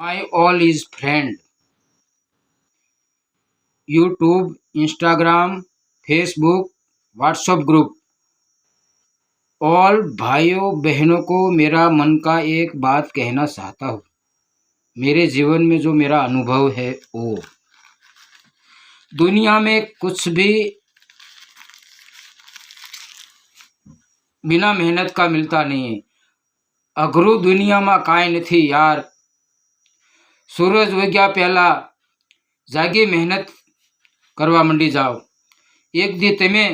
My all is friend. YouTube, Instagram, Facebook, WhatsApp group. All भाइयों बहनों को मेरा मन का एक बात कहना चाहता हूँ। मेरे जीवन में जो मेरा अनुभव है वो दुनिया में कुछ भी बिना मेहनत का मिलता नहीं है। अघरू दुनिया में कांई नहीं यार। सूरज उग्या पहला जागी मेहनत करवा मंडी जाओ। एक दी तमे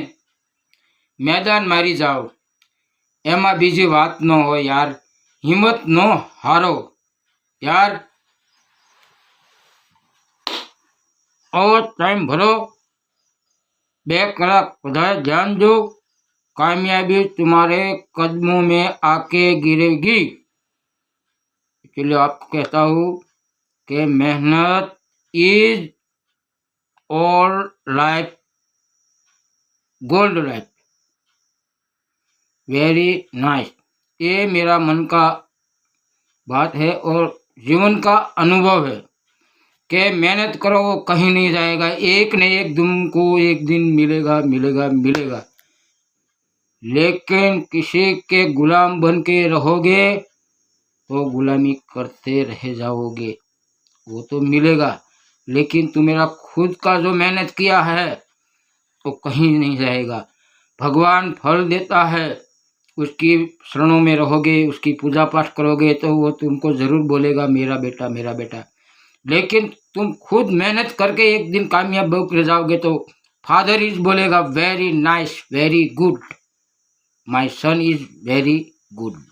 मैदान मारी जाओ। एमा बीजी बात न हो यार। हिम्मत न हारो यार। और टाइम भरो 2 कलाक बधाए ध्यान दो। कामयाबी तुम्हारे कदमों में आके गिरेगी। इसलिए आपको कहता हूँ कि मेहनत is all life gold life. Very nice. ये मेरा मन का बात है और जीवन का अनुभव है कि मेहनत करो वो कहीं नहीं जाएगा। एक न एक तुमको एक दिन मिलेगा मिलेगा मिलेगा। लेकिन किसी के गुलाम बन के रहोगे तो गुलामी करते रह जाओगे। वो तो मिलेगा लेकिन तुम्हारा खुद का जो मेहनत किया है तो कहीं नहीं जाएगा। भगवान फल देता है। उसकी शरणों में रहोगे, उसकी पूजा पाठ करोगे तो वो तुमको ज़रूर बोलेगा मेरा बेटा मेरा बेटा। लेकिन तुम खुद मेहनत करके एक दिन कामयाब होकर जाओगे तो फादर इज बोलेगा very nice very good, my son is very good.